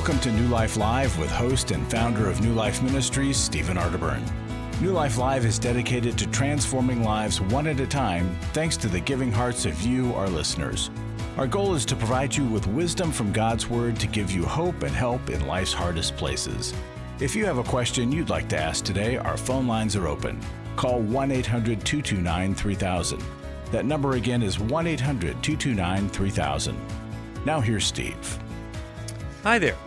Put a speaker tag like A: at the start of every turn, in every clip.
A: Welcome to New Life Live with host and founder of New Life Ministries, Stephen Arterburn. New Life Live is dedicated to transforming lives one at a time, thanks to the giving hearts of you, our listeners. Our goal is to provide you with wisdom from God's Word to give you hope and help in life's hardest places. If you have a question you'd like to ask today, our phone lines are open. Call 1-800-229-3000. That number again is 1-800-229-3000. Now here's Steve.
B: Hi there.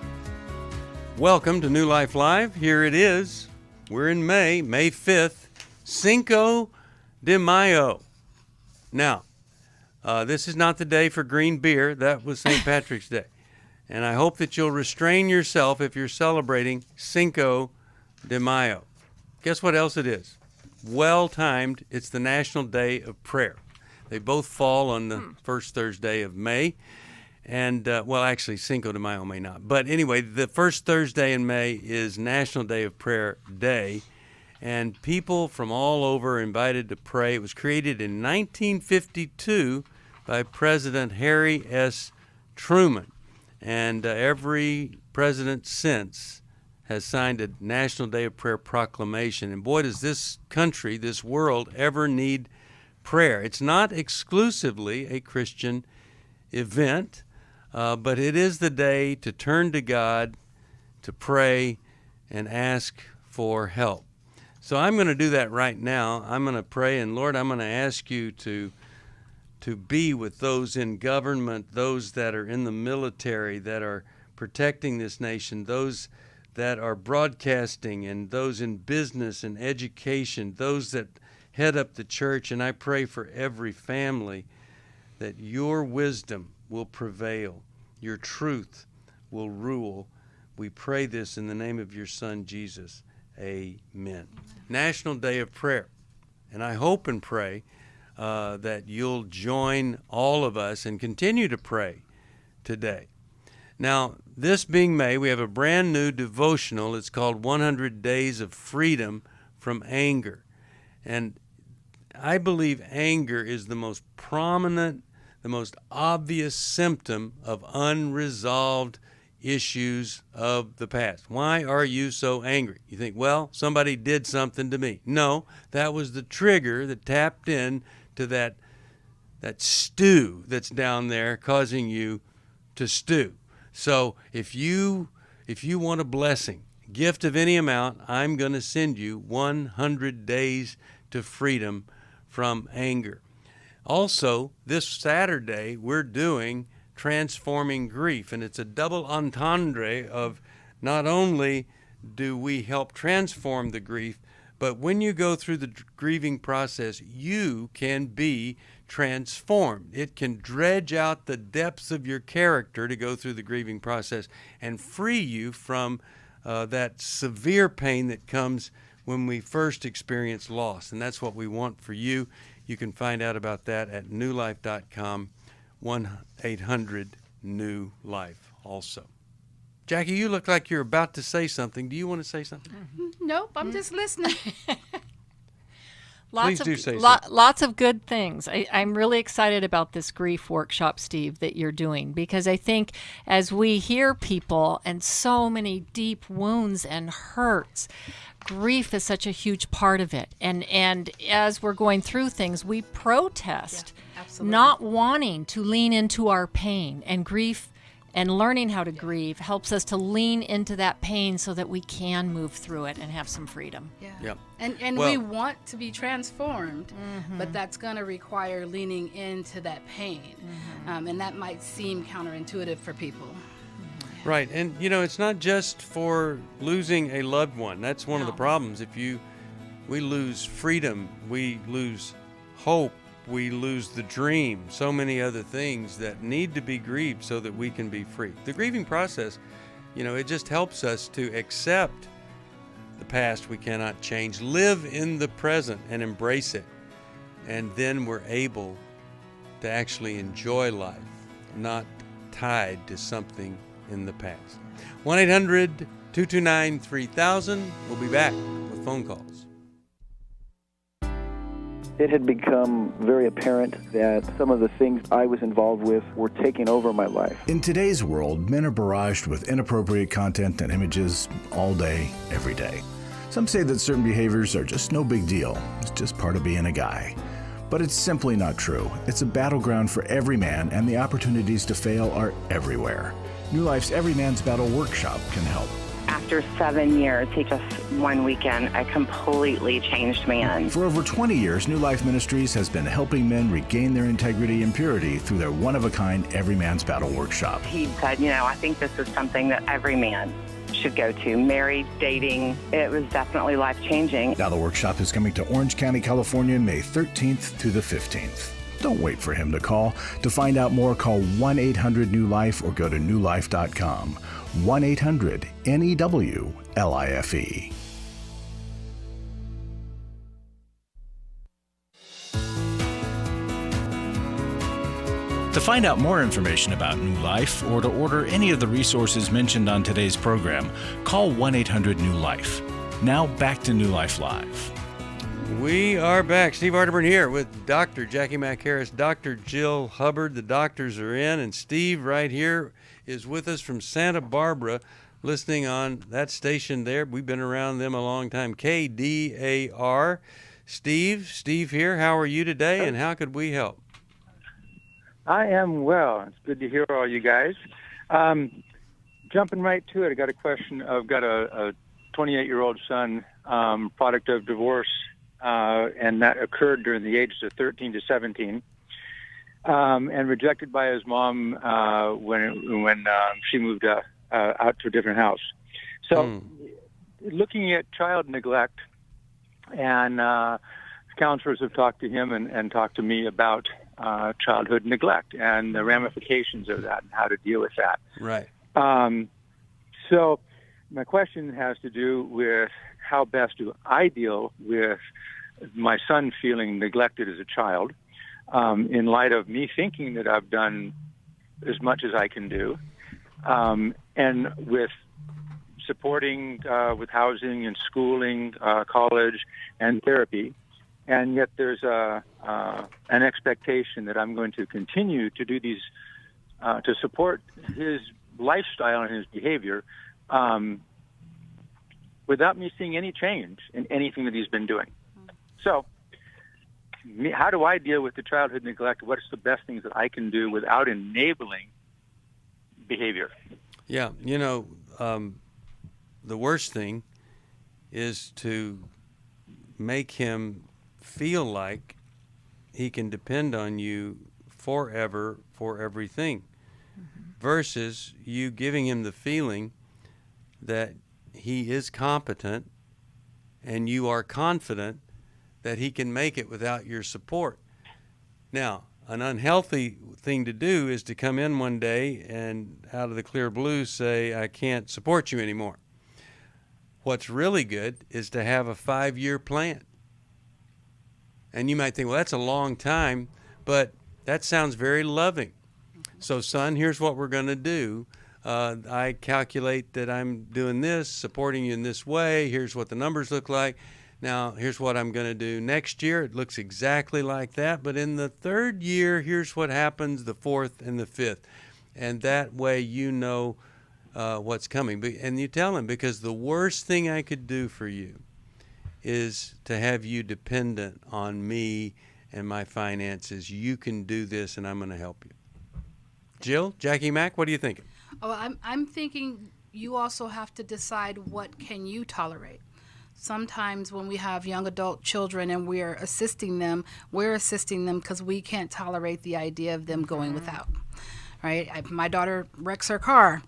B: Welcome to New Life Live. Here it is. We're in May 5th, Cinco de Mayo. Now, this is not the day for green beer. That was St. Patrick's Day. And I hope that you'll restrain yourself if you're celebrating Cinco de Mayo. Guess what else it is? Well-timed. It's the National Day of Prayer. They both fall on the first Thursday of May. And, actually, Cinco de Mayo may not. But anyway, the first Thursday in May is National Day of Prayer Day. And people from all over are invited to pray. It was created in 1952 by President Harry S. Truman. And every president since has signed a National Day of Prayer proclamation. And boy, does this country, this world, ever need prayer. It's not exclusively a Christian event. But it is the day to turn to God, to pray, and ask for help. So I'm going to do that right now. I'm going to pray, and Lord, I'm going to ask you to be with those in government, those that are in the military, that are protecting this nation, those that are broadcasting, and those in business and education, those that head up the church. And I pray for every family that your wisdom will prevail. Your truth will rule. We pray this in the name of your Son, Jesus. Amen. National Day of Prayer. And I hope and pray that you'll join all of us and continue to pray today. Now, this being May, we have a brand new devotional. It's called 100 Days of Freedom from Anger. And I believe anger is the most prominent, the most obvious symptom of unresolved issues of the past. Why are you so angry? You think, well, somebody did something to me. No, that was the trigger that tapped in to that stew that's down there causing you to stew. So if you want a blessing, gift of any amount, I'm going to send you 100 days to freedom from anger. Also, this Saturday, we're doing Transforming Grief, and it's a double entendre of not only do we help transform the grief, but when you go through the grieving process, you can be transformed. It can dredge out the depths of your character to go through the grieving process and free you from that severe pain that comes when we first experience loss, and that's what we want for you. You can find out about that at newlife.com, 1-800-NEW-LIFE also. Jackie, you look like you're about to say something. Do you want to say something?
C: Nope, I'm just listening.
B: Please do say something.
D: Lots of good things. I'm really excited about this grief workshop, Steve, that you're doing, because I think as we hear people and so many deep wounds and hurts, grief is such a huge part of it. And as we're going through things, we protest not wanting to lean into our pain. And grief and learning how to grieve helps us to lean into that pain so that we can move through it and have some freedom.
C: Yeah. And we want to be transformed, but that's going to require leaning into that pain. And that might seem counterintuitive for people.
B: Right, and it's not just for losing a loved one. That's one of the problems. We lose freedom, we lose hope, we lose the dream, so many other things that need to be grieved so that we can be free. The grieving process, it just helps us to accept the past we cannot change, live in the present and embrace it, and then we're able to actually enjoy life, not tied to something in the past. 1-800-229-3000. We'll be back with phone calls.
E: it had become very apparent that some of the things I was involved with were taking over my life.
A: In today's world, men are barraged with inappropriate content and images all day, every day. Some say that certain behaviors are just no big deal. It's just part of being a guy. But it's simply not true. It's a battleground for every man, and the opportunities to fail are everywhere. New Life's Every Man's Battle Workshop can help.
F: After 7 years, just one weekend, a completely changed man.
A: For over 20 years, New Life Ministries has been helping men regain their integrity and purity through their one-of-a-kind Every Man's Battle Workshop.
F: He said, I think this is something that every man should go to. Married, dating, it was definitely life-changing.
A: Now the workshop is coming to Orange County, California, May 13th to the 15th. Don't wait for him to call. To find out more, call 1-800-NEW-LIFE or go to newlife.com. 1-800-NEWLIFE. To find out more information about New Life or to order any of the resources mentioned on today's program, call 1-800-NEW-LIFE. Now back to New Life Live.
B: We are back. Steve Arterburn here with Dr. Jacqui Mack-Harris, Dr. Jill Hubbard. The doctors are in, and Steve right here is with us from Santa Barbara, listening on that station there. We've been around them a long time, KDAR. Steve here. How are you today, and how could we help?
G: I am well. It's good to hear all you guys. Jumping right to it, I got a question. I've got a 28-year-old son, product of divorce, and that occurred during the ages of 13 to 17, and rejected by his mom when she moved out to a different house. So looking at child neglect, and counselors have talked to him and talked to me about childhood neglect and the ramifications of that and how to deal with that.
B: Right.
G: So my question has to do with how best do I deal with my son feeling neglected as a child, in light of me thinking that I've done as much as I can do, and with supporting with housing and schooling, college, and therapy. And yet there's an expectation that I'm going to continue to do these, to support his lifestyle and his behavior, without me seeing any change in anything that he's been doing. So how do I deal with the childhood neglect? What's the best things that I can do without enabling behavior?
B: Yeah, the worst thing is to make him feel like he can depend on you forever for everything, versus you giving him the feeling that he is competent and you are confident that he can make it without your support. Now, an unhealthy thing to do is to come in one day and out of the clear blue say, I can't support you anymore. What's really good is to have a 5-year plan. And you might think, well, that's a long time, but that sounds very loving. So, son, here's what we're going to do. I calculate that I'm doing this, supporting you in this way. Here's what the numbers look like. Now, here's what I'm going to do next year. It looks exactly like that. But in the 3rd year, here's what happens, the 4th and the 5th. And that way you know what's coming. And you tell him, because the worst thing I could do for you is to have you dependent on me and my finances. You can do this, and I'm going to help you. Jill, Jacqui Mack, what are you thinking?
C: Oh, I'm thinking you also have to decide what can you tolerate. Sometimes when we have young adult children and we're assisting them because we can't tolerate the idea of them going without, right? If my daughter wrecks her car,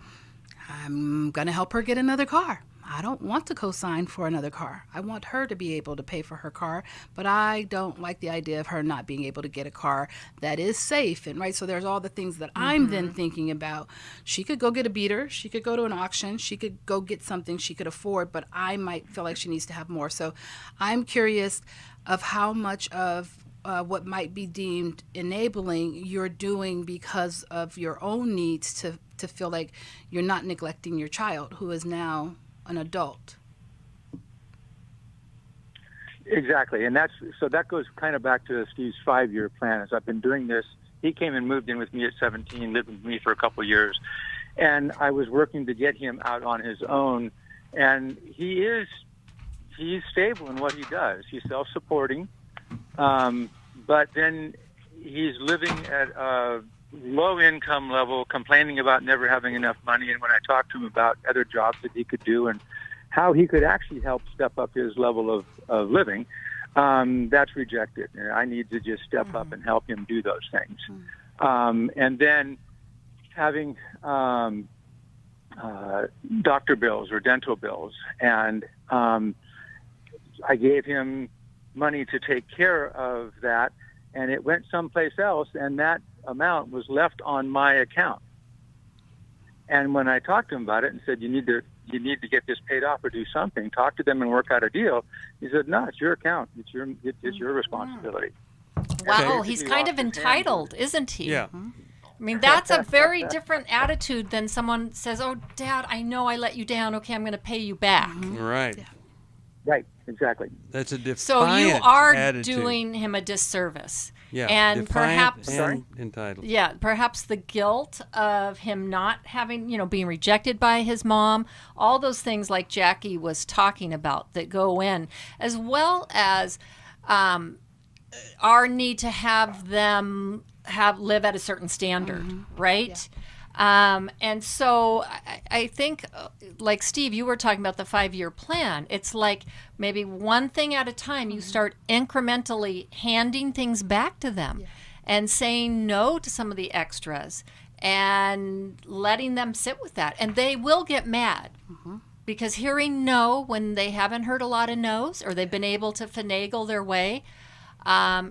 C: I'm going to help her get another car. I don't want to co-sign for another car. I want her to be able to pay for her car, but I don't like the idea of her not being able to get a car that is safe. And right, so there's all the things that I'm then thinking about. She could go get a beater. She could go to an auction. She could go get something she could afford, but I might feel like she needs to have more. So I'm curious of how much of what might be deemed enabling you're doing because of your own needs to feel like you're not neglecting your child who is now an adult.
G: Exactly, and that goes kind of back to Steve's 5-year plan. As I've been doing this, he came and moved in with me at 17, lived with me for a couple of years, and I was working to get him out on his own. And he's stable in what he does. He's self-supporting, but then he's living at a low income level, complaining about never having enough money. And when I talked to him about other jobs that he could do and how he could actually help step up his level of living, that's rejected. And I need to just step up and help him do those things. And then having doctor bills or dental bills. And I gave him money to take care of that, and it went someplace else, and that amount was left on my account. And when I talked to him about it and said, you need to get this paid off or do something, talk to them and work out a deal, he said, no, it's your account. It's your responsibility.
D: Wow, he's kind of entitled, isn't he?
B: Yeah.
D: I mean, that's a very different attitude than someone says, oh, Dad, I know I let you down. Okay, I'm going to pay you back.
B: Right.
C: Yeah.
G: Right, exactly.
B: That's a defiant
D: So you are
B: attitude.
D: doing him a disservice.
B: Yeah,
D: and
B: defiant
D: perhaps
B: and entitled.
D: Yeah, perhaps the guilt of him not having, being rejected by his mom, all those things like Jacqui was talking about that go in, as well as our need to have them live at a certain standard, right? Yeah. And so I think, like Steve, you were talking about the 5-year plan. It's like maybe one thing at a time, you start incrementally handing things back to them and saying no to some of the extras and letting them sit with that. And they will get mad because hearing no when they haven't heard a lot of no's or they've been able to finagle their way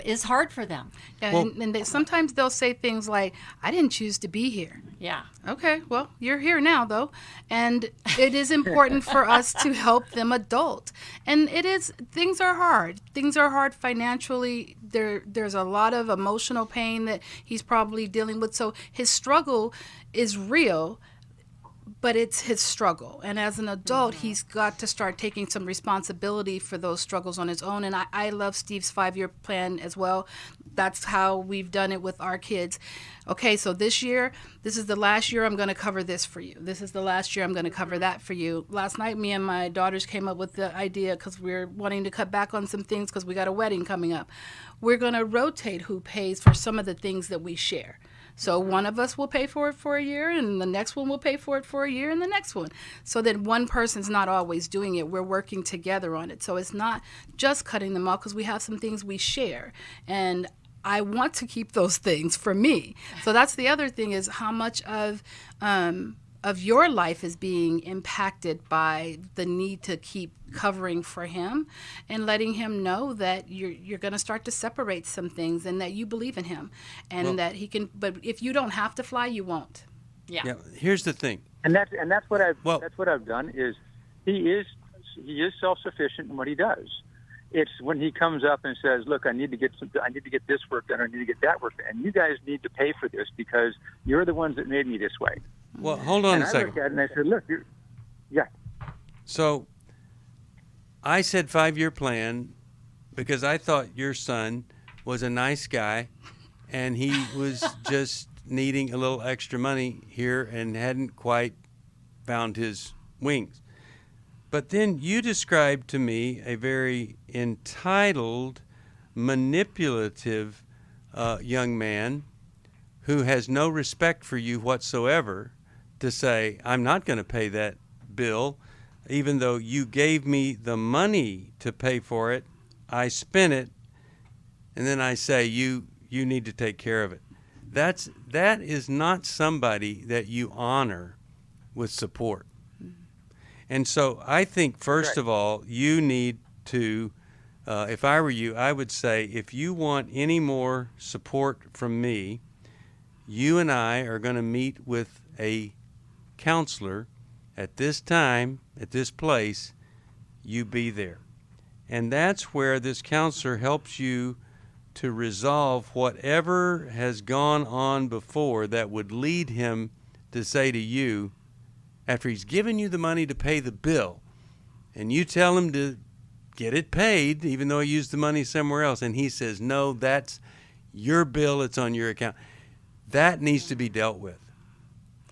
D: is hard for them.
C: And sometimes they'll say things like, I didn't choose to be here.
D: Yeah.
C: Okay, well, you're here now, though. And it is important for us to help them adult. And things are hard. Things are hard financially. There's a lot of emotional pain that he's probably dealing with. So his struggle is real, but it's his struggle. And as an adult, he's got to start taking some responsibility for those struggles on his own. And I love Steve's 5-year plan as well. That's how we've done it with our kids. Okay, so this year, this is the last year I'm going to cover this for you. This is the last year I'm going to cover that for you. Last night, me and my daughters came up with the idea because we're wanting to cut back on some things because we got a wedding coming up. We're going to rotate who pays for some of the things that we share. So one of us will pay for it for a year, and the next one will pay for it for a year, and the next one. So that one person's not always doing it. We're working together on it. So it's not just cutting them off because we have some things we share. And I want to keep those things for me. So that's the other thing is how much of your life is being impacted by the need to keep covering for him and letting him know that you're going to start to separate some things and that you believe in him and that he can. But if you don't have to fly, you won't.
B: Yeah. Here's the thing.
G: And that's what I've done is he is self-sufficient in what he does. It's when he comes up and says, "Look, I need to get this work done. I need to get that work done. And you guys need to pay for this because you're the ones that made me this way."
B: Well, hold on a second.
G: I looked at it and I said, "Look, yeah."
B: So I said 5-year plan because I thought your son was a nice guy and he was just needing a little extra money here and hadn't quite found his wings. But then you described to me a very entitled, manipulative young man who has no respect for you whatsoever to say, I'm not going to pay that bill, even though you gave me the money to pay for it. I spent it, and then I say, you need to take care of it. That is not somebody that you honor with support. And so I think, first of all, you need to, if I were you, I would say, if you want any more support from me, you and I are going to meet with a counselor at this time, at this place, you be there. And that's where this counselor helps you to resolve whatever has gone on before that would lead him to say to you, after he's given you the money to pay the bill, and you tell him to get it paid, even though he used the money somewhere else. And he says, no, that's your bill. It's on your account. That needs to be dealt with.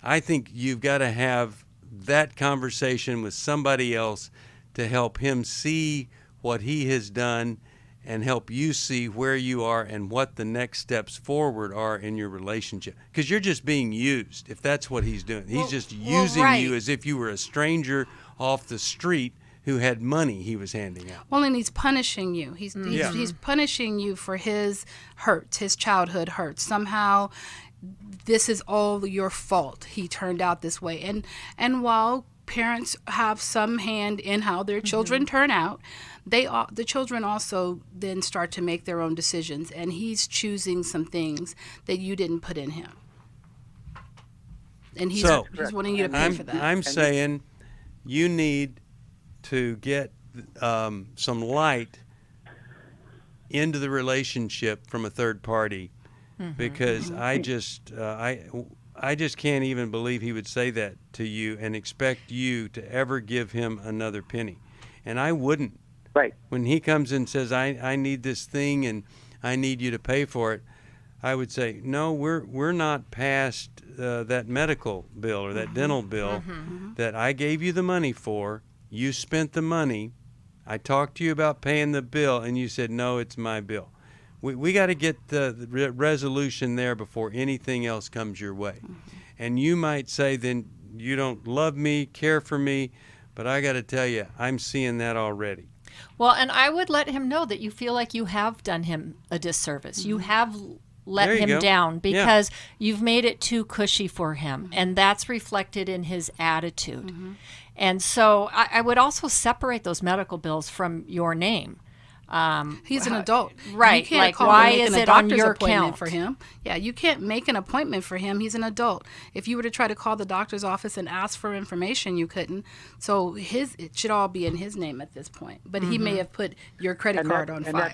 B: I think you've got to have that conversation with somebody else to help him see what he has done and help you see where you are and what the next steps forward are in your relationship. Because you're just being used, if that's what he's doing. He's just using you as if you were a stranger off the street who had money he was handing out.
C: Well, and he's punishing you. He's punishing you for his hurts, his childhood hurts. Somehow this is all your fault. He turned out this way. And while parents have some hand in how their children turn out, the children also then start to make their own decisions, and he's choosing some things that you didn't put in him. And he's wanting you to pay for that.
B: I'm saying you need to get some light into the relationship from a third party, because I just can't even believe he would say that to you and expect you to ever give him another penny. And I wouldn't.
G: Right.
B: When he comes and says, I need this thing and I need you to pay for it, I would say, no, we're not past that medical bill or that dental bill that I gave you the money for. You spent the money. I talked to you about paying the bill, and you said, no, it's my bill. We got to get the resolution there before anything else comes your way. And you might say, then you don't love me, care for me, but I got to tell you, I'm seeing that already.
D: Well, and I would let him know that you feel like you have done him a disservice. You have let him down because you've made it too cushy for him, and that's reflected in his attitude. And so I would also separate those medical bills from your name.
C: He's an adult.
D: Right.
C: You can't call
D: why
C: him
D: is
C: making
D: it
C: a
D: on
C: doctor's
D: your
C: appointment
D: account?
C: for him? Yeah, you can't make an appointment for him. He's an adult. If you were to try to call the doctor's office and ask for information, you couldn't. So it should all be in his name at this point. But he may have put your credit card on file.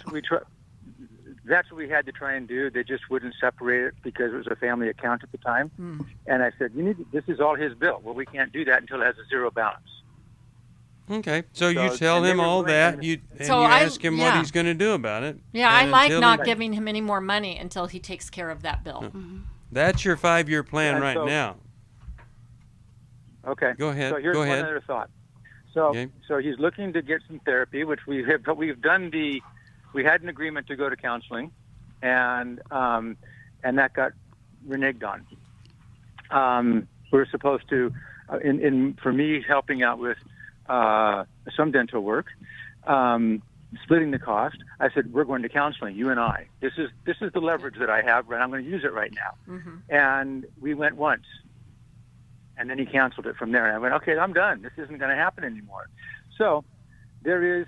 G: That's what we had to try and do. They just wouldn't separate it because it was a family account at the time. And I said, this is all his bill. Well, we can't do that until it has a zero balance.
B: Okay, so you tell him all that, you ask him what he's going to do about it.
D: Yeah, I like not giving him any more money until he takes care of that bill.
B: That's your 5-year plan now.
G: Okay.
B: Go ahead.
G: So here's one other thought. So he's looking to get some therapy, which we've done we had an agreement to go to counseling, and that got reneged on. We were supposed to, for me helping out with some dental work, splitting the cost. I said, we're going to counseling, you and I. This is the leverage that I have, and I'm going to use it right now. And we went once, and then he canceled it from there. And I went, okay, I'm done. This isn't going to happen anymore. So there's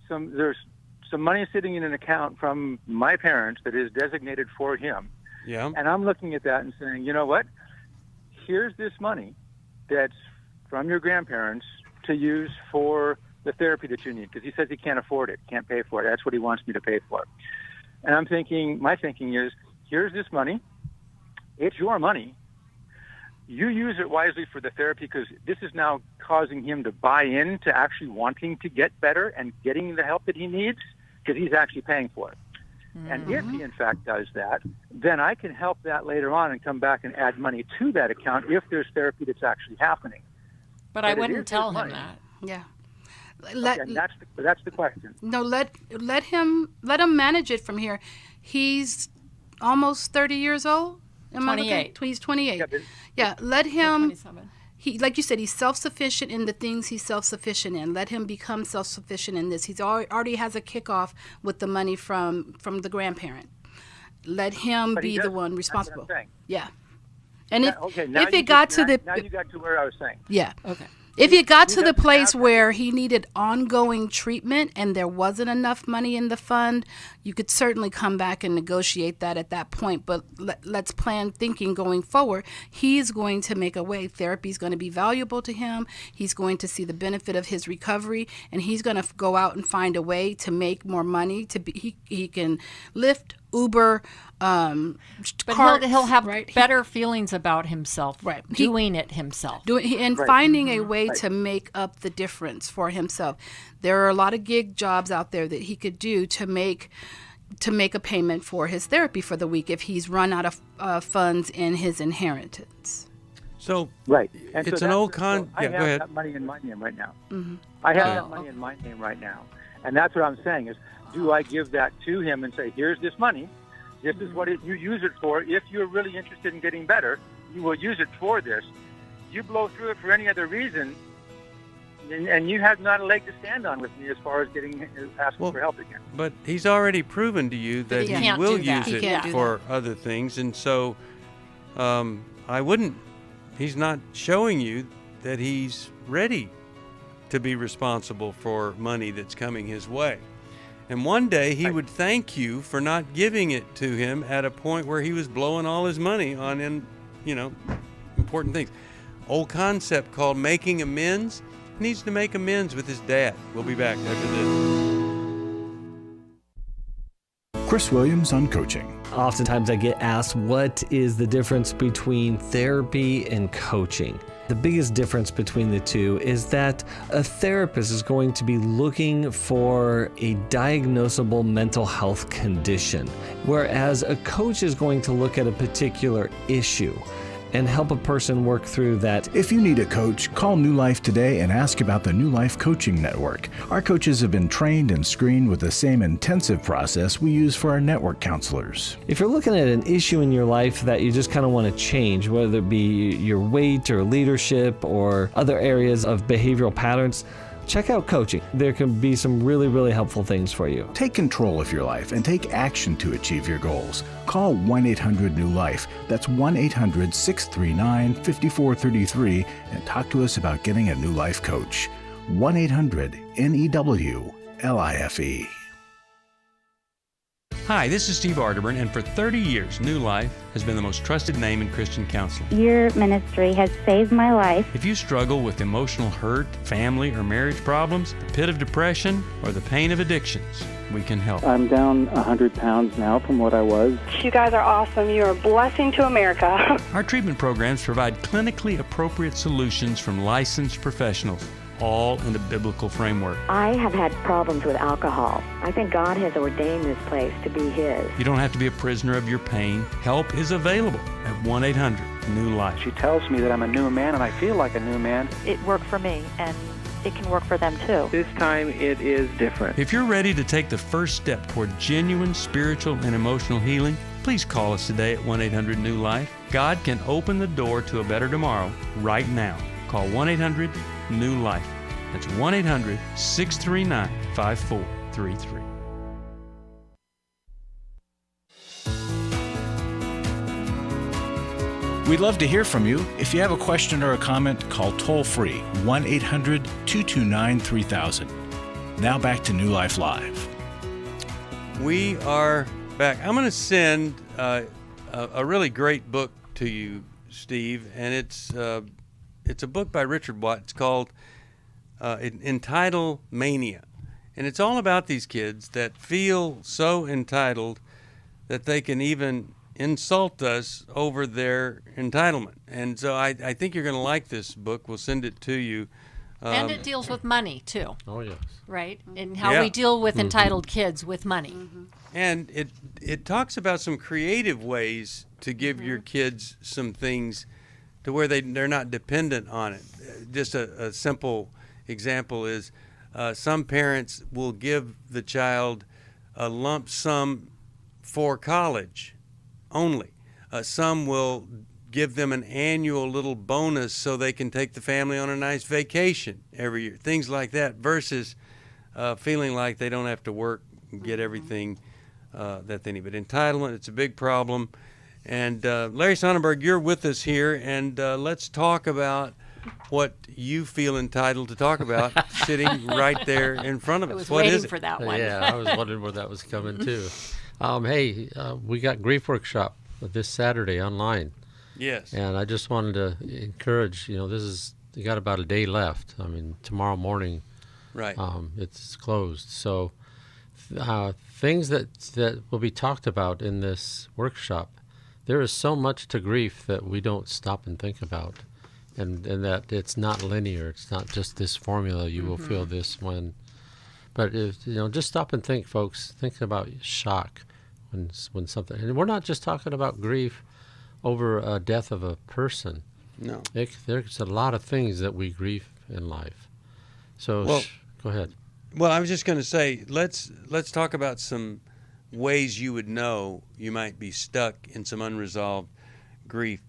G: some money sitting in an account from my parents that is designated for him.
B: Yeah.
G: And I'm looking at that and saying, you know what? Here's this money that's from your grandparents to use for the therapy that you need, because he says he can't afford it, can't pay for it. That's what he wants me to pay for. And my thinking is, here's this money. It's your money. You use it wisely for the therapy, because this is now causing him to buy in to actually wanting to get better and getting the help that he needs, because he's actually paying for it. And if he, in fact, does that, then I can help that later on and come back and add money to that account if there's therapy that's actually happening.
D: But I wouldn't tell him that.
C: Yeah.
G: That's the question.
C: No, let him manage it from here. He's almost 30 years old.
D: 28.
C: He's 28. Yeah, let him.
D: 27.
C: He, like you said, he's self-sufficient in the things he's self-sufficient in. Let him become self-sufficient in this. He's already has a kickoff with the money from the grandparent. Let him be the one responsible.
G: That's what I'm saying.
C: Yeah. And
G: now you got to where I was saying.
C: Yeah.
D: Okay.
C: If it got to the place where he needed ongoing treatment and there wasn't enough money in the fund, you could certainly come back and negotiate that at that point. But let's plan thinking going forward. He's going to make a way. Therapy is going to be valuable to him. He's going to see the benefit of his recovery, and he's going to go out and find a way to make more money. He can lift, Uber.
D: But he'll have
C: right?
D: better feelings about himself,
C: Right.
D: doing it himself.
C: Finding a way to make up the difference for himself. There are a lot of gig jobs out there that he could do to make a payment for his therapy for the week if he's run out of funds in his inheritance.
B: So
G: Right. And
B: it's
G: so
B: an old
G: that's-
B: con.
G: so I
B: Yeah,
G: have
B: go ahead.
G: that money in my name right now.
C: Mm-hmm.
G: I have that money in my name right now. And that's what I'm saying is, do I give that to him and say, here's this money. This is what you use it for. If you're really interested in getting better, you will use it for this. You blow through it for any other reason, and you have not a leg to stand on with me as far as asking for help again.
B: But he's already proven to you that
D: he
B: he
D: can't
B: will
D: do that.
B: use
C: He
B: it
C: can't do
B: for other things, and so I wouldn't. He's not showing you that he's ready to be responsible for money that's coming his way. And one day he would thank you for not giving it to him at a point where he was blowing all his money on, important things. Old concept called making amends. He needs to make amends with his dad. We'll be back after this.
A: Chris Williams on coaching.
H: Oftentimes I get asked, what is the difference between therapy and coaching? The biggest difference between the two is that a therapist is going to be looking for a diagnosable mental health condition, whereas a coach is going to look at a particular issue and help a person work through that.
A: If you need a coach, call New Life today and ask about the New Life Coaching Network. Our coaches have been trained and screened with the same intensive process we use for our network counselors.
H: If you're looking at an issue in your life that you just kind of want to change, whether it be your weight or leadership or other areas of behavioral patterns, check out coaching. There can be some really, really helpful things for you.
A: Take control of your life and take action to achieve your goals. Call 1-800-NEW-LIFE. That's 1-800-639-5433 and talk to us about getting a New Life coach. 1-800-NEW-LIFE.
B: Hi, this is Steve Arterburn, and for 30 years, New Life has been the most trusted name in Christian counseling.
I: Your ministry has saved my life.
B: If you struggle with emotional hurt, family or marriage problems, the pit of depression, or the pain of addictions, we can help.
E: I'm down 100 pounds now from what I was.
J: You guys are awesome. You're a blessing to America.
B: Our treatment programs provide clinically appropriate solutions from licensed professionals, all in a biblical framework.
I: I have had problems with alcohol. I think God has ordained this place to be His.
B: You don't have to be a prisoner of your pain. Help is available at 1-800-NEW-LIFE.
E: She tells me that I'm a new man, and I feel like a new man.
J: It worked for me, and it can work for them too.
E: This time it is different.
B: If you're ready to take the first step toward genuine spiritual and emotional healing, please call us today at 1-800-NEW-LIFE. God can open the door to a better tomorrow right now. Call 1-800-NEW-LIFE. That's 1-800-639-5433.
A: We'd love to hear from you. If you have a question or a comment, call toll-free 1-800-229-3000. Now back to New Life Live.
B: We are back. I'm going to send a really great book to you, Steve, and it's a book by Richard Watt. It's called Entitled Mania, and it's all about these kids that feel so entitled that they can even insult us over their entitlement. And so I think you're going to like this book. We'll send it to you.
D: And it deals with money, too.
H: Oh, yes.
D: Right? And how we deal with entitled kids with money.
B: And it talks about some creative ways to give your kids some things to where they're not dependent on it. Just a simple example is some parents will give the child a lump sum for college only. Some will give them an annual little bonus so they can take the family on a nice vacation every year. Things like that versus feeling like they don't have to work and get everything that they need. But entitlement, it's a big problem. And Larry Sonnenberg, you're with us here, and let's talk about what you feel entitled to talk about sitting right there in front of us.
D: I was
B: what
D: waiting
B: is it?
D: for that one.
K: Yeah, I was wondering where that was coming too. We got Grief Workshop this Saturday online.
B: Yes.
K: And I just wanted to encourage, you got about a day left. I mean, tomorrow morning,
B: right.
K: It's closed. So things that will be talked about in this workshop. There is so much to grief that we don't stop and think about, and that it's not linear. It's not just this formula. You will feel this when, but just stop and think, folks. Think about shock when something, and we're not just talking about grief over a death of a person.
B: No,
K: there's a lot of things that we grieve in life. So go ahead.
B: Well, I was just going to say, let's talk about some ways you would know you might be stuck in some unresolved grief.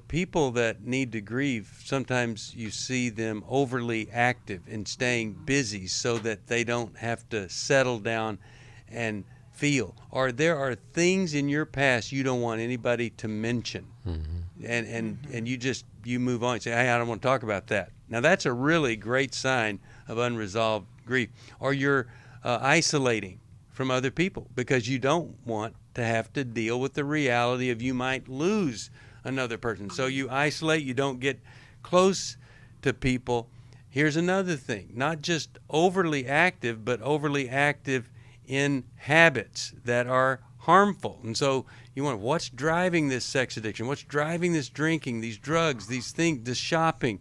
B: People that need to grieve, sometimes you see them overly active and staying busy so that they don't have to settle down and feel. Or there are things in your past you don't want anybody to mention. And you move on and say, hey, I don't want to talk about that. Now, that's a really great sign of unresolved grief. Or you're isolating from other people because you don't want to have to deal with the reality of you might lose another person. So you isolate, you don't get close to people. Here's another thing, not just overly active, but overly active in habits that are harmful. And so you wonder, what's driving this sex addiction? What's driving this drinking, these drugs, these things, this shopping?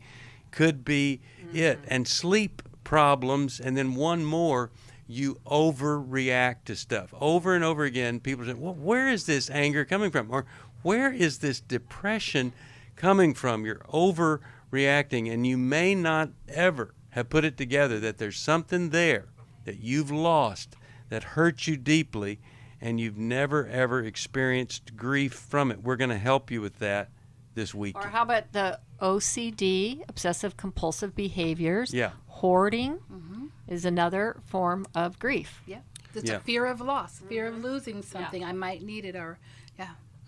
B: Could be it. And sleep problems, and then one more, you overreact to stuff. Over and over again, people say, well, where is this anger coming from? Or where is this depression coming from? You're overreacting, and you may not ever have put it together that there's something there that you've lost that hurts you deeply, and you've never, ever experienced grief from it. We're going to help you with that this week.
D: Or how about the OCD, obsessive compulsive behaviors?
B: Yeah.
D: Hoarding is another form of grief.
C: Yeah. It's a fear of loss, fear of losing something. I might need it, or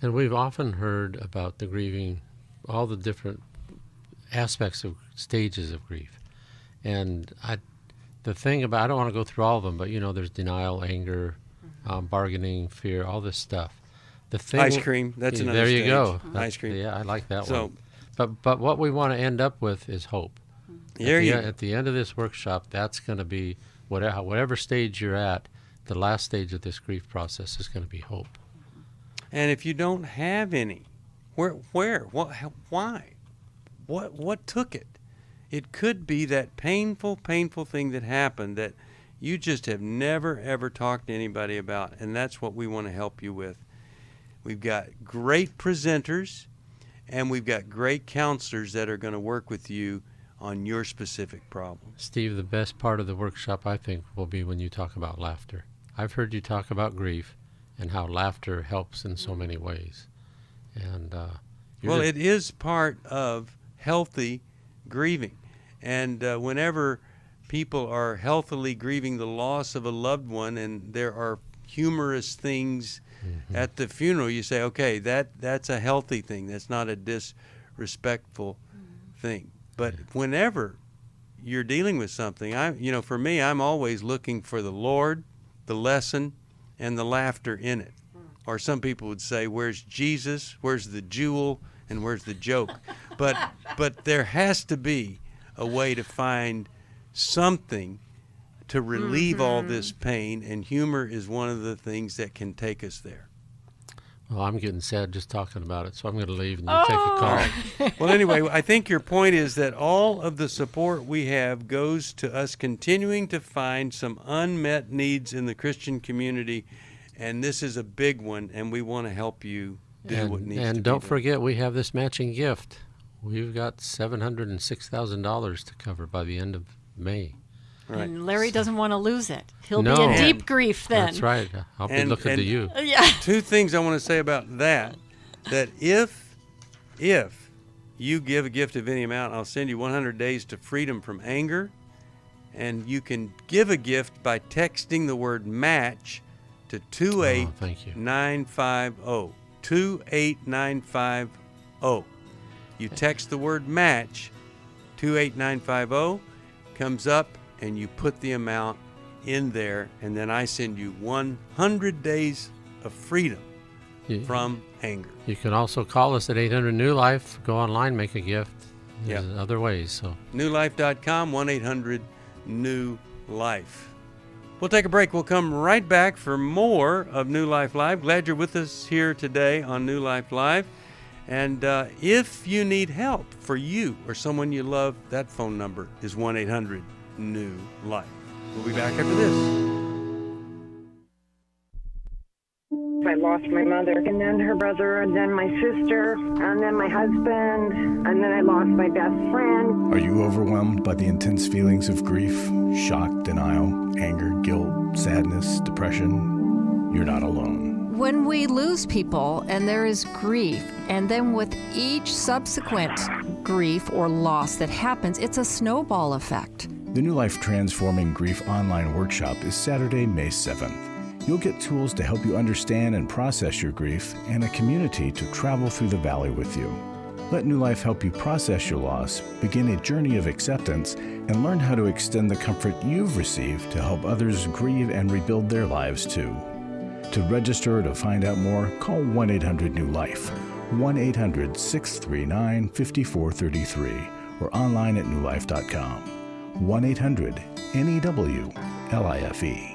K: And we've often heard about the grieving, all the different aspects of stages of grief. And the thing about, I don't want to go through all of them, but there's denial, anger, bargaining, fear, all this stuff. The thing,
B: ice cream, that's another
K: There you
B: stage.
K: go.
B: Ice cream.
K: Yeah, I like that one. But what we want to end up with is hope. At the end of this workshop, that's going to be, whatever stage you're at, the last stage of this grief process is going to be hope.
B: And if you don't have any, where, why? What took it? It could be that painful thing that happened that you just have never, ever talked to anybody about, and that's what we want to help you with. We've got great presenters, and we've got great counselors that are going to work with you on your specific problem.
K: Steve, the best part of the workshop, I think, will be when you talk about laughter. I've heard you talk about grief and how laughter helps in so many ways. And
B: it is part of healthy grieving. And whenever people are healthily grieving the loss of a loved one and there are humorous things at the funeral, you say, okay, that's a healthy thing. That's not a disrespectful thing. But whenever you're dealing with something, for me, I'm always looking for the Lord, the lesson, and the laughter in it. Or some people would say, where's Jesus, where's the jewel, and where's the joke? But there has to be a way to find something to relieve all this pain, and humor is one of the things that can take us there.
K: Well, I'm getting sad just talking about it, so I'm going to leave and you take a call.
B: Well, anyway, I think your point is that all of the support we have goes to us continuing to find some unmet needs in the Christian community, and this is a big one, and we want to help you do what needs to be done.
K: And don't forget, we have this matching gift. We've got $706,000 to cover by the end of May.
B: Right.
D: And Larry doesn't want to lose it. He'll be in deep grief then.
K: That's right. I'll be looking to you.
D: Yeah.
B: Two things I want to say about that if you give a gift of any amount, I'll send you 100 days to freedom from anger, and you can give a gift by texting the word match to 28950. 28950. You text the word match, 28950, comes up, and you put the amount in there, and then I send you 100 days of freedom from anger.
K: You can also call us at 800-NEW-LIFE, go online, make a gift. There's other ways. So
B: newlife.com, 1-800-NEW-LIFE. We'll take a break. We'll come right back for more of New Life Live. Glad you're with us here today on New Life Live. And if you need help for you or someone you love, that phone number is 1-800-NEW-LIFE. We'll be back after this.
L: I lost my mother, and then her brother, and then my sister, and then my husband, and then I lost my best friend.
A: Are you overwhelmed by the intense feelings of grief, shock, denial, anger, guilt, sadness, depression? You're not alone.
D: When we lose people and there is grief, and then with each subsequent grief or loss that happens, it's a snowball effect.
A: The New Life Transforming Grief online workshop is Saturday, May 7th. You'll get tools to help you understand and process your grief and a community to travel through the valley with you. Let New Life help you process your loss, begin a journey of acceptance, and learn how to extend the comfort you've received to help others grieve and rebuild their lives too. To register or to find out more, call 1-800-NEW-LIFE, 1-800-639-5433, or online at newlife.com. 1-800-NEW-LIFE.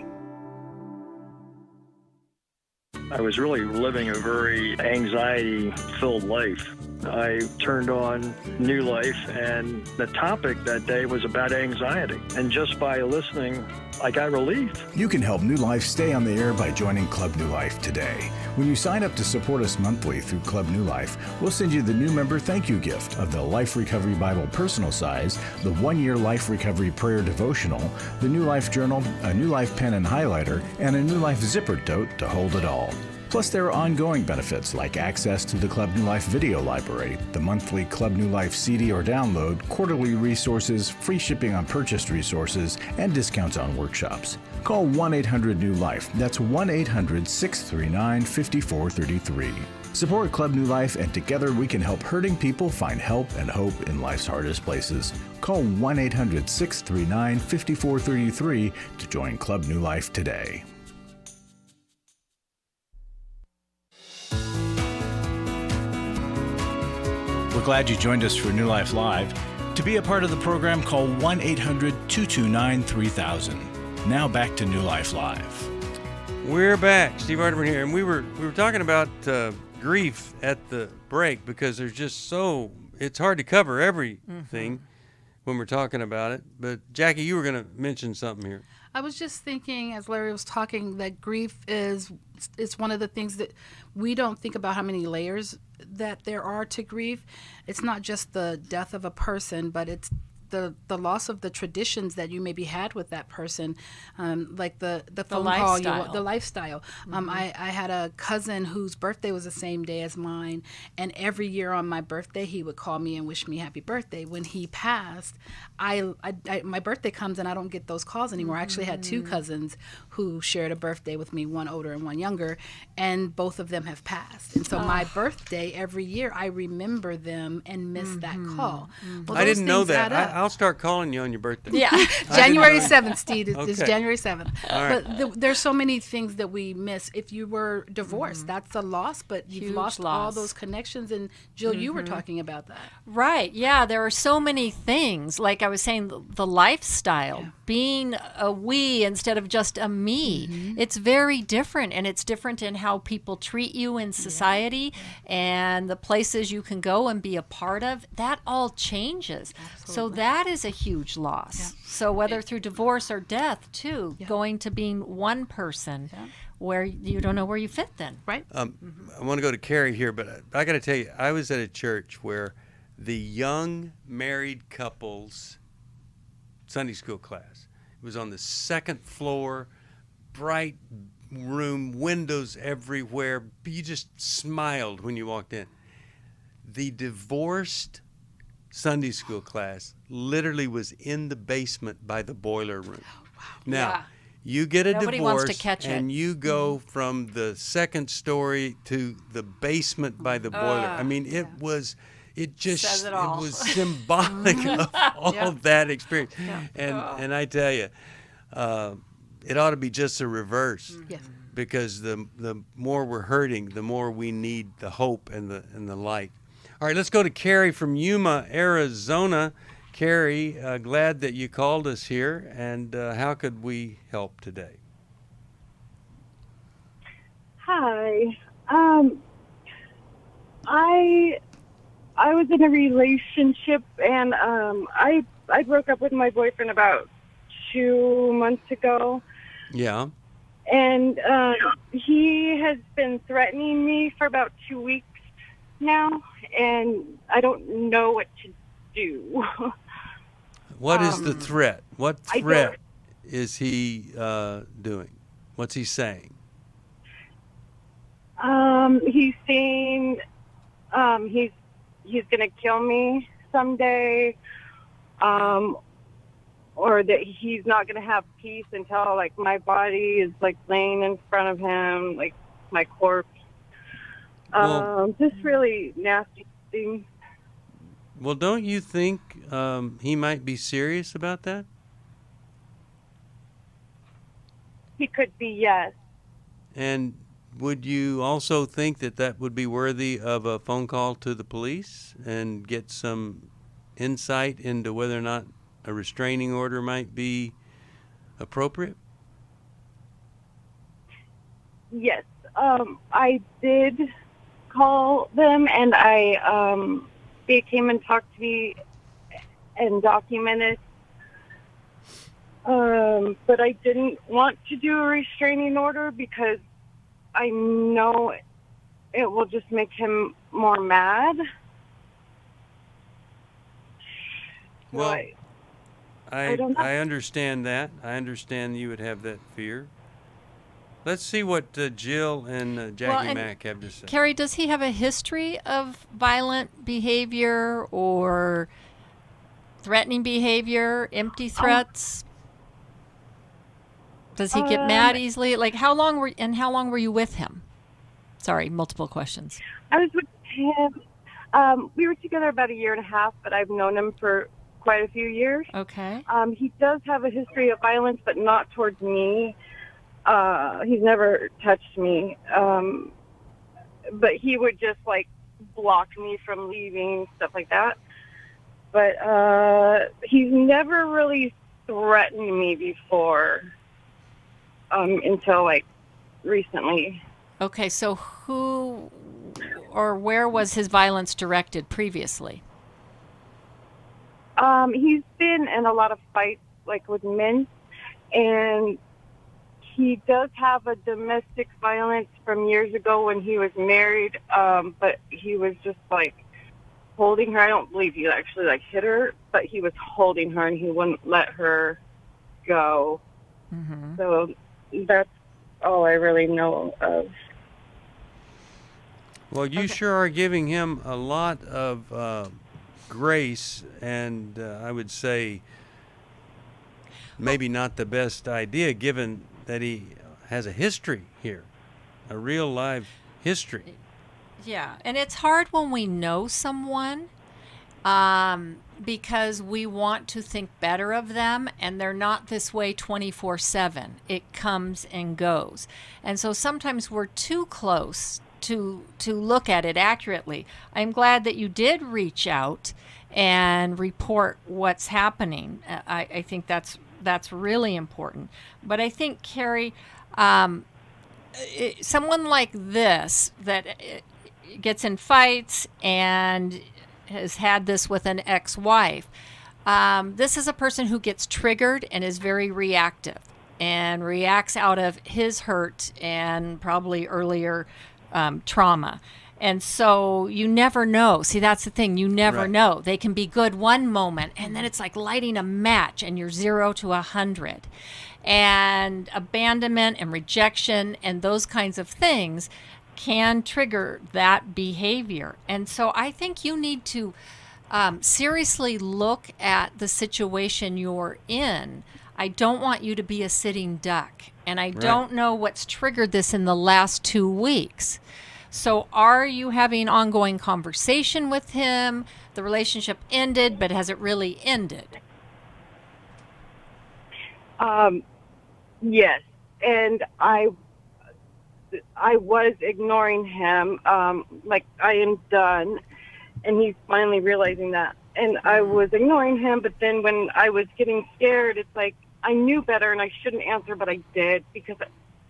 M: I was really living a very anxiety-filled life. I turned on New Life, and the topic that day was about anxiety. And just by listening, I got relief.
A: You can help New Life stay on the air by joining Club New Life today. When you sign up to support us monthly through Club New Life, we'll send you the new member thank you gift of the Life Recovery Bible personal size, the 1-year Life Recovery Prayer Devotional, the New Life Journal, a New Life pen and highlighter, and a New Life zipper tote to hold it all. Plus, there are ongoing benefits like access to the Club New Life video library, the monthly Club New Life CD or download, quarterly resources, free shipping on purchased resources, and discounts on workshops. Call 1-800-NEW-LIFE. That's 1-800-639-5433. Support Club New Life, and together we can help hurting people find help and hope in life's hardest places. Call 1-800-639-5433 to join Club New Life today. We're glad you joined us for New Life Live. To be a part of the program, call 1-800-229-3000. Now back to New Life Live.
B: We're back. Steve Arterburn here, and we were talking about grief at the break because there's just it's hard to cover everything when we're talking about it. But Jacqui, you were going to mention something here.
C: I was just thinking, as Larry was talking, that grief is one of the things that we don't think about, how many layers that there are to grief. It's not just the death of a person, but it's the loss of the traditions that you maybe had with that person, like the phone call, the lifestyle. I had a cousin whose birthday was the same day as mine, and every year on my birthday he would call me and wish me happy birthday. When he passed, my birthday comes and I don't get those calls anymore. I actually had two cousins who shared a birthday with me, one older and one younger, and both of them have passed. And so my birthday every year I remember them and miss that call. Well,
B: I didn't know that. I'll start calling you on your birthday.
C: Yeah, January 7th, Steve. It's
B: Okay.
C: January 7th.
B: All right.
C: But there's so many things that we miss. If you were divorced, that's a loss, but you've
D: Huge
C: lost all
D: loss.
C: those connections. And Jill, you were talking about that.
D: Right. Yeah. There are so many things. Like I was saying, the lifestyle, being a we instead of just a me. It's very different. And it's different in how people treat you in society and the places you can go and be a part of. That all changes. So that is a huge loss. So whether through divorce or death, too, going to being one person where you don't know where you fit then.
C: Right.
B: I want to go to Carrie here, but I got to tell you, I was at a church where the young married couples Sunday school class. It was on the second floor, bright room, windows everywhere. You just smiled when you walked in. The divorced Sunday school class literally was in the basement by the boiler room.
C: Oh, wow.
B: Now, you get a
D: Nobody
B: divorce
D: wants to catch
B: and
D: it.
B: you go from the second story to the basement by the boiler. I mean, it was symbolic of all that experience. And I tell you, it ought to be just the reverse.
C: Yes.
B: Because the more we're hurting, the more we need the hope and the light. All right, let's go to Carrie from Yuma, Arizona. Carrie, glad that you called us here, and how could we help today?
N: Hi. I was in a relationship, and I broke up with my boyfriend about 2 months ago.
B: Yeah.
N: And he has been threatening me for about 2 weeks now, and I don't know what to do.
B: What is the threat? What threat is he doing? What's he saying?
N: He's saying he's going to kill me someday, or that he's not going to have peace until, like, my body is, like, laying in front of him, like my corpse. Just really nasty things.
B: Well, don't you think he might be serious about that?
N: He could be, yes.
B: And would you also think that that would be worthy of a phone call to the police and get some insight into whether or not a restraining order might be appropriate?
N: Yes. I did call them, and they came and talked to me and documented. But I didn't want to do a restraining order because I know it will just make him more mad.
B: Well, I understand that. I understand you would have that fear. Let's see what Jill and Jacqui Mack have to say.
D: Carrie, does he have a history of violent behavior or threatening behavior, empty threats? Does he get mad easily? Like, how long were you with him? Sorry, multiple questions.
N: I was with him. We were together about 1.5 years, but I've known him for quite a few years.
D: Okay.
N: He does have a history of violence, but not towards me. He's never touched me. But he would just, like, block me from leaving, stuff like that. But he's never really threatened me before until, like, recently.
D: Okay, so who or where was his violence directed previously?
N: He's been in a lot of fights, like, with men, and he does have a domestic violence from years ago when he was married, but he was just, like, holding her. I don't believe he actually, like, hit her, but he was holding her, and he wouldn't let her go. Mm-hmm. So that's all I really know of.
B: Well, you sure are giving him a lot of grace, and I would say maybe not the best idea, given that he has a history here, a real live history.
D: Yeah, and it's hard when we know someone because we want to think better of them, and they're not this way 24/7. It comes and goes. And so sometimes we're too close to look at it accurately. I'm glad that you did reach out and report what's happening. I think that's really important. But I think, Carrie, someone like this that gets in fights and has had this with an ex-wife, this is a person who gets triggered and is very reactive and reacts out of his hurt and probably earlier trauma. And so you never know. See, that's the thing. You never know. They can be good one moment, and then it's like lighting a match, and you're 0 to 100. And abandonment and rejection and those kinds of things can trigger that behavior. And so I think you need to seriously look at the situation you're in. I don't want you to be a sitting duck. And I don't know what's triggered this in the last 2 weeks. So are you having ongoing conversation with him? The relationship ended, but has it really ended?
N: Yes. And I was ignoring him. Like, I am done. And he's finally realizing that. And I was ignoring him, but then when I was getting scared, it's like, I knew better and I shouldn't answer, but I did because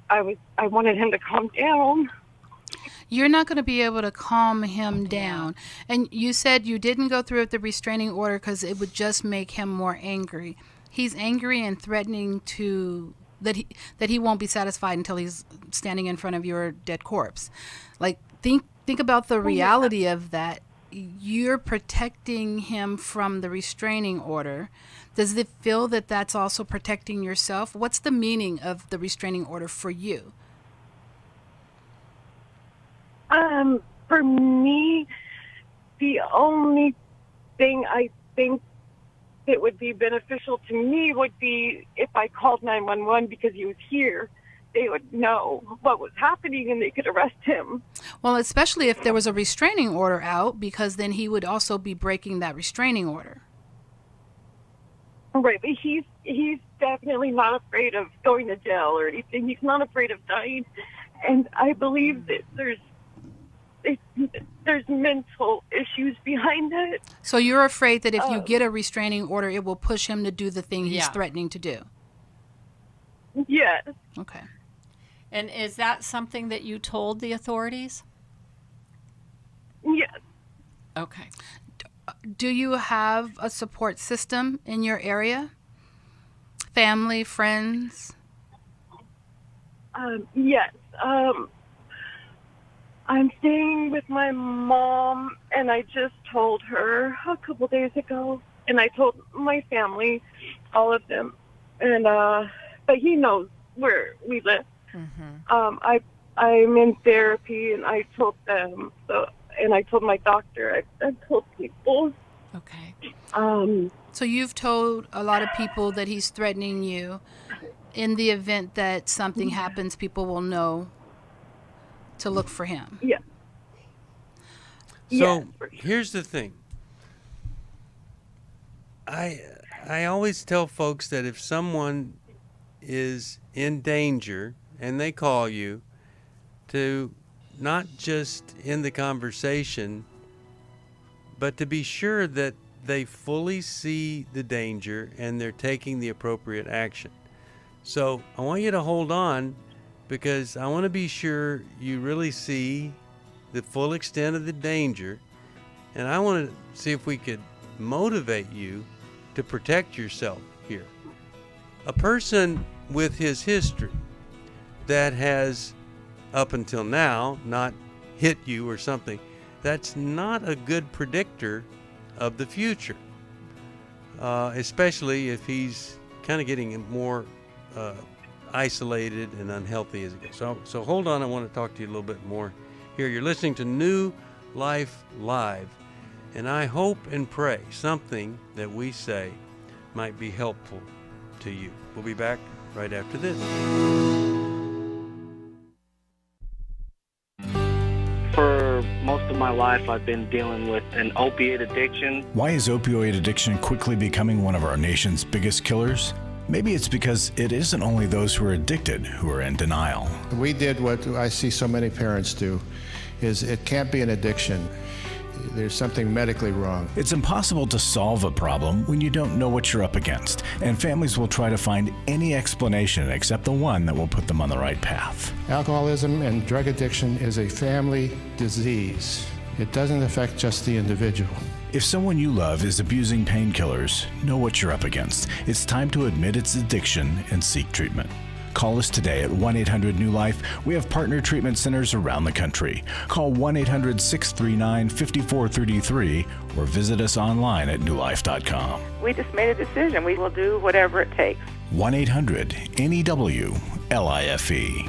N: I wanted him to calm down.
C: you're not going to be able to calm him down. And you said you didn't go through with the restraining order because it would just make him more angry. He's angry and threatening that he won't be satisfied until he's standing in front of your dead corpse. Like, think about the reality of that. You're protecting him from the restraining order. Does it feel that that's also protecting yourself? What's the meaning of the restraining order for you?
N: For me, the only thing I think that would be beneficial to me would be if I called 911 because he was here. They would know what was happening and they could arrest him.
C: Well, especially if there was a restraining order out, because then he would also be breaking that restraining order.
N: Right, but he's definitely not afraid of going to jail or anything. He's not afraid of dying. And I believe that there's mental issues behind it.
C: So you're afraid that if you get a restraining order, it will push him to do the thing he's threatening to do?
N: Yes.
C: Okay.
D: And is that something that you told the authorities?
N: Yes.
D: Okay.
C: Do you have a support system in your area? Family, friends?
N: Yes. I'm staying with my mom, and I just told her a couple days ago, and I told my family, all of them, and but he knows where we live. Mm-hmm. I'm in therapy, and I told them, and I told my doctor. I told people.
C: Okay. So you've told a lot of people that he's threatening you. In the event that something happens, people will know to look for him.
N: Yeah.
B: So here's the thing. I always tell folks that if someone is in danger and they call you, to not just end the conversation, but to be sure that they fully see the danger and they're taking the appropriate action. So I want you to hold on, because I want to be sure you really see the full extent of the danger, and I want to see if we could motivate you to protect yourself here. A person with his history that has, up until now, not hit you or something, that's not a good predictor of the future, especially if he's kind of getting more isolated and unhealthy as it goes. So hold on, I want to talk to you a little bit more here. You're listening to New Life Live, and I hope and pray something that we say might be helpful to you. We'll be back right after this.
O: For most of my life, I've been dealing with an opiate addiction.
A: Why is opioid addiction quickly becoming one of our nation's biggest killers? Maybe it's because it isn't only those who are addicted who are in denial.
P: We did what I see so many parents do, is it can't be an addiction. There's something medically wrong.
A: It's impossible to solve a problem when you don't know what you're up against, and families will try to find any explanation except the one that will put them on the right path.
P: Alcoholism and drug addiction is a family disease. It doesn't affect just the individual.
A: If someone you love is abusing painkillers, know what you're up against. It's time to admit its addiction and seek treatment. Call us today at 1-800-NEW-LIFE. We have partner treatment centers around the country. Call 1-800-639-5433 or visit us online at newlife.com.
Q: We just made a decision. We will do whatever it takes.
A: 1-800-NEW-LIFE.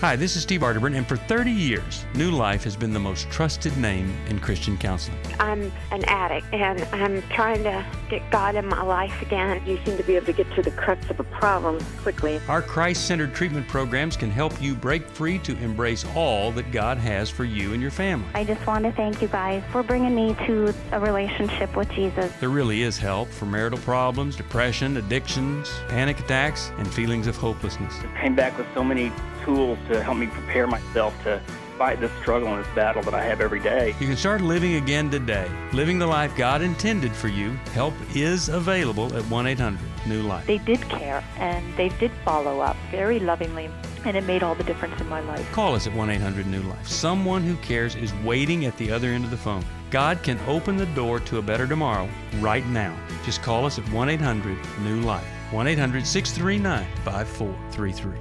B: Hi, this is Steve Arterburn, and for 30 years, New Life has been the most trusted name in Christian counseling.
I: I'm an addict, and I'm trying to get God in my life again. You seem to be able to get to the crux of a problem quickly.
B: Our Christ-centered treatment programs can help you break free to embrace all that God has for you and your family.
R: I just want to thank you guys for bringing me to a relationship with Jesus.
B: There really is help for marital problems, depression, addictions, panic attacks, and feelings of hopelessness.
O: I came back with so many tools to help me prepare myself to fight this struggle and this battle that I have every day.
B: You can start living again today, living the life God intended for you. Help is available at 1-800. New Life.
J: They did care, and they did follow up very lovingly, and it made all the difference in my life.
B: Call us at 1-800-NEW-LIFE. Someone who cares is waiting at the other end of the phone. God can open the door to a better tomorrow right now. Just call us at 1-800-NEW-LIFE. 1-800-639-5433.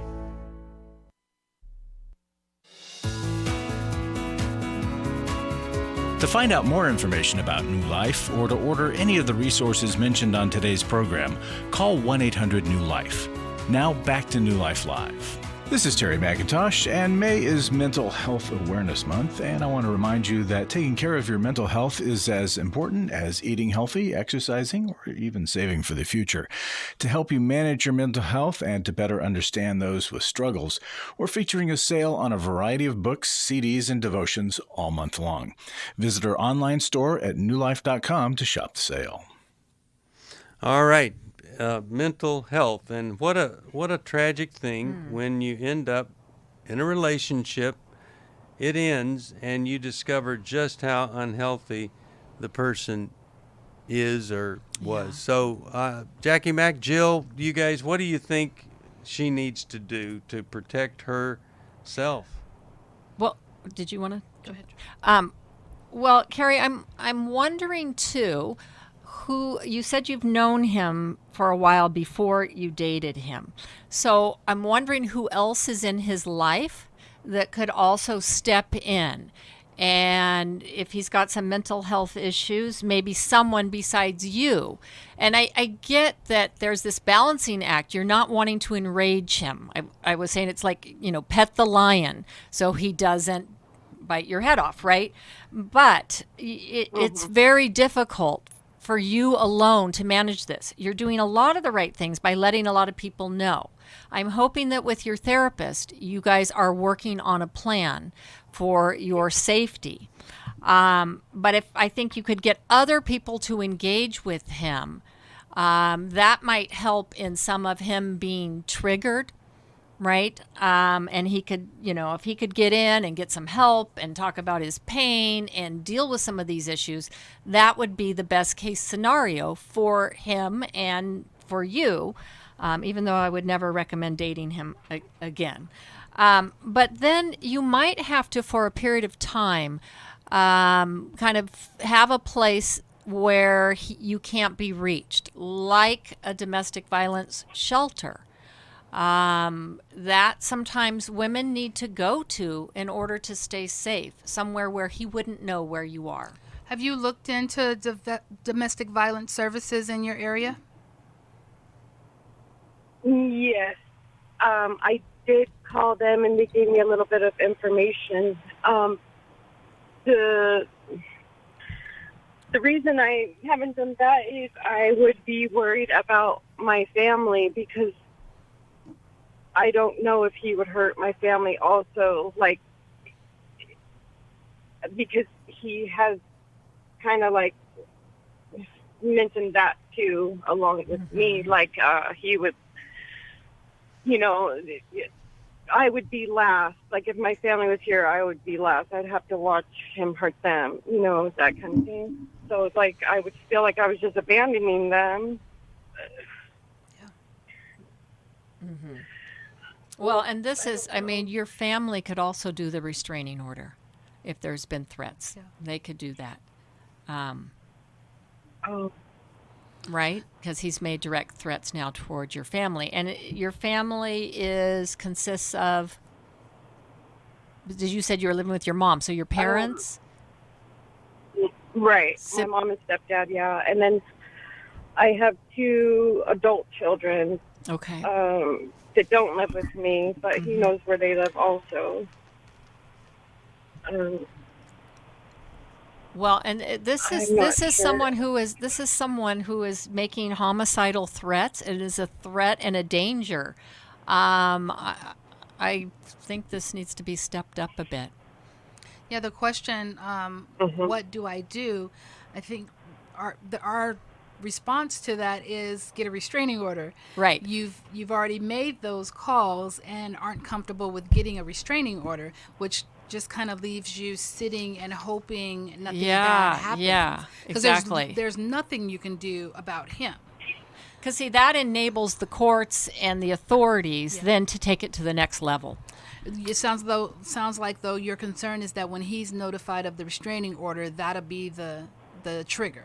A: To find out more information about New Life or to order any of the resources mentioned on today's program, call 1-800-NEW-LIFE. Now back to New Life Live. This is Terry McIntosh, and May is Mental Health Awareness Month, and I want to remind you that taking care of your mental health is as important as eating healthy, exercising, or even saving for the future. To help you manage your mental health and to better understand those with struggles, we're featuring a sale on a variety of books, CDs, and devotions all month long. Visit our online store at newlife.com to shop the sale.
B: All right. Mental health, and what a tragic thing when you end up in a relationship, it ends, and you discover just how unhealthy the person is or was. Yeah. So, Jacqui Mack, Jill, you guys, what do you think she needs to do to protect herself?
D: Well, did you want to
C: go ahead?
D: Well, Carrie, I'm wondering too. Who you said you've known him for a while before you dated him. So I'm wondering who else is in his life that could also step in. And if he's got some mental health issues, maybe someone besides you. And I get that there's this balancing act. You're not wanting to enrage him. I was saying it's like, pet the lion so he doesn't bite your head off, right? But it's very difficult for you alone to manage this. You're doing a lot of the right things by letting a lot of people know. I'm hoping that with your therapist, you guys are working on a plan for your safety. But if I think you could get other people to engage with him, that might help in some of him being triggered, right? And he could, if he could get in and get some help and talk about his pain and deal with some of these issues, that would be the best case scenario for him and for you, even though I would never recommend dating him again. But then you might have to, for a period of time, kind of have a place where you can't be reached, like a domestic violence shelter. That sometimes women need to go to in order to stay safe, somewhere where he wouldn't know where you are.
C: Have you looked into domestic violence services in your area?
N: Yes. I did call them, and they gave me a little bit of information. The reason I haven't done that is I would be worried about my family, because I don't know if he would hurt my family also, because he has kind of mentioned that too, along with me, he would, I would be last. If my family was here, I would be last. I'd have to watch him hurt them, that kind of thing. So it's I would feel like I was just abandoning them.
C: Yeah.
D: Mm-hmm. Well, and this is, your family could also do the restraining order if there's been threats. Yeah. They could do that. Right? Because he's made direct threats now toward your family. And your family consists of, did you said you were living with your mom, so your parents?
N: Right. My mom and stepdad, yeah. And then I have 2 adult children.
D: Okay.
N: That don't live with me, but he knows where they live also.
D: Well, and this is someone who is making homicidal threats. It is a threat and a danger. I think this needs to be stepped up a bit.
C: Yeah, the question, what do I do? I think our response to that is get a restraining order.
D: Right.
C: You've already made those calls and aren't comfortable with getting a restraining order, which just kind of leaves you sitting and hoping nothing bad happens.
D: Yeah, exactly.
C: There's nothing you can do about him.
D: Because, see, that enables the courts and the authorities then to take it to the next level.
C: It sounds like though your concern is that when he's notified of the restraining order, that'll be the trigger.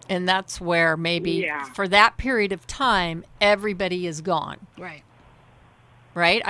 D: And that's where maybe for that period of time, everybody is gone.
C: Right.
D: Right?